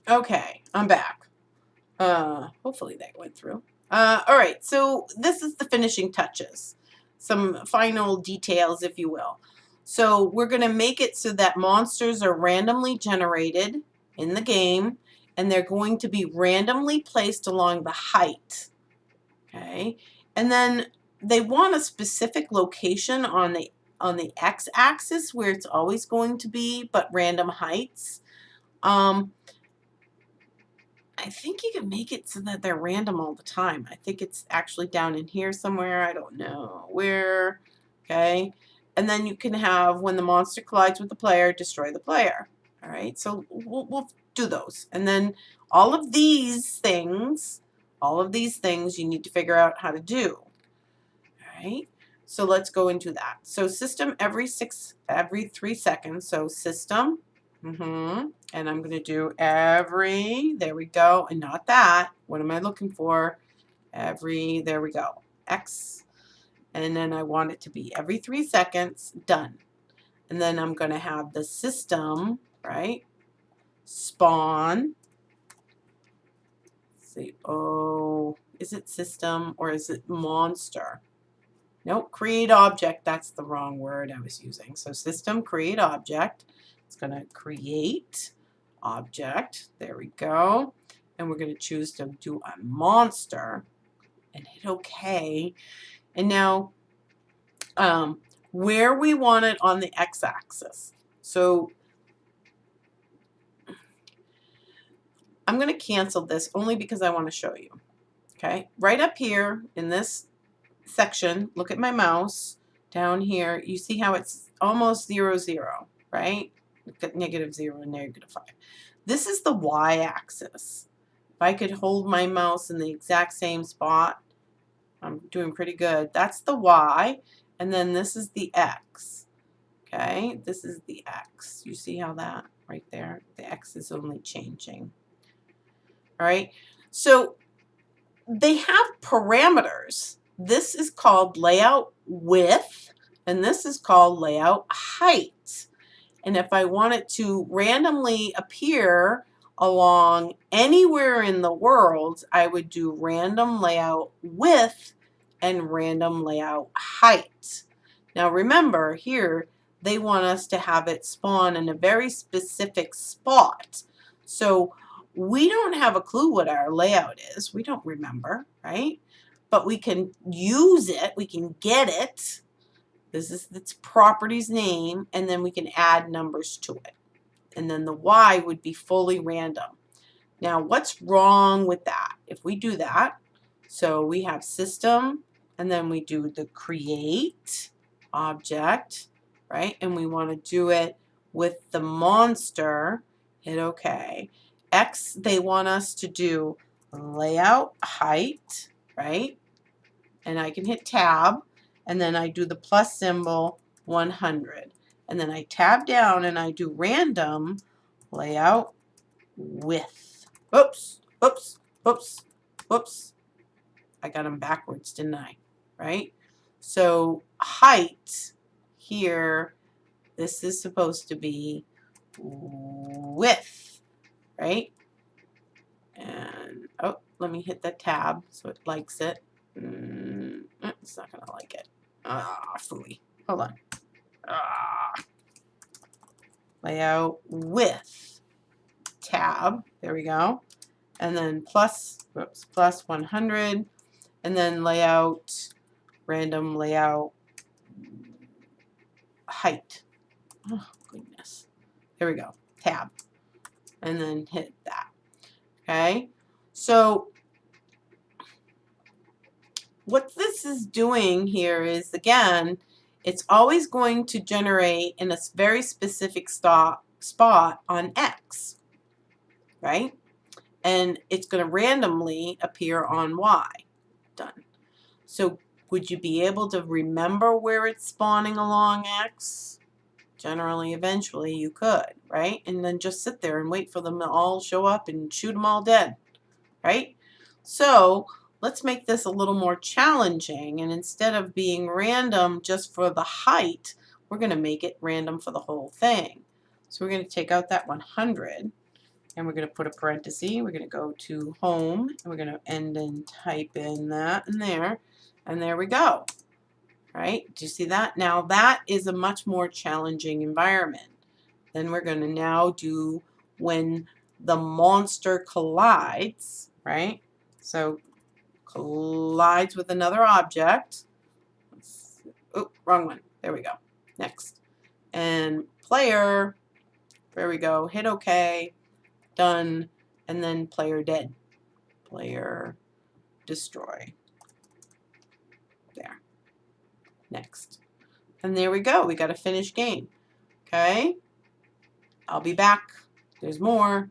Okay, I'm back. Hopefully that went through. All right, so this is the finishing touches. Some final details, if you will. So we're going to make it so that monsters are randomly generated in the game, and they're going to be randomly placed along the height. Okay, and then they want a specific location on the x-axis where it's always going to be, but random heights. I think you can make it so that they're random all the time. I think it's actually down in here somewhere. I don't know where. Okay. And then you can have when the monster collides with the player, destroy the player. All right. So we'll do those. And then all of these things you need to figure out how to do. All right. So let's go into that. So system every 3 seconds. So system. And I'm going to do there we go, and not that. What am I looking for? There we go. X. And then I want it to be every 3 seconds, done. And then I'm going to have the system, right? Spawn. Let's see, oh, is it system or is it monster? Nope, create object, that's the wrong word I was using. So system, create object. It's going to create object. There we go. And we're going to choose to do a monster and hit OK. And now where we want it on the x-axis. So I'm going to cancel this only because I want to show you. Okay, right up here in this section, look at my mouse down here. You see how it's almost 0, 0, right? -0 and -5. This is the y-axis. If I could hold my mouse in the exact same spot, I'm doing pretty good. That's the y, and then this is the x. Okay, this is the x. You see how that right there? The x is only changing. All right, so they have parameters. This is called layout width, and this is called layout height. And if I want it to randomly appear along anywhere in the world, I would do random layout width and random layout height. Now remember, here they want us to have it spawn in a very specific spot. So we don't have a clue what our layout is. We don't remember, right? But we can use it. We can get it. This is its property's name, and then we can add numbers to it. And then the y would be fully random. Now, what's wrong with that? If we do that, so we have system, and then we do the create object, right? And we want to do it with the monster, hit OK. X, they want us to do layout height, right? And I can hit tab, and then I do the plus symbol 100. And then I tab down and I do random layout width. Oops, oops, oops, oops. I got them backwards, didn't I? Right? So height here, this is supposed to be width, right? And, oh, let me hit the tab so it likes it. It's not going to like it. Ah, phooey. Hold on. Ah. Layout width. Tab. There we go. And then plus 100. And then layout, random layout height. Oh, goodness. There we go. Tab. And then hit that. Okay. So what this is doing here is, again, it's always going to generate in a very specific spot on X, right? And it's going to randomly appear on Y. Done. So would you be able to remember where it's spawning along X? Generally, eventually you could, right? And then just sit there and wait for them to all show up and shoot them all dead, right? So let's make this a little more challenging, and instead of being random just for the height, we're going to make it random for the whole thing. So we're going to take out that 100, and we're going to put a parenthesis. We're going to go to home, and we're going to end and type in that in there, and there we go. Right? Do you see that? Now that is a much more challenging environment. Then we're going to now do when the monster collides, right? So collides with another object. Oh, wrong one. There we go. Next. And player, there we go. Hit OK. Done. And then player dead. Player destroy. There. Next. And there we go. We got a finished game. Okay? I'll be back. There's more.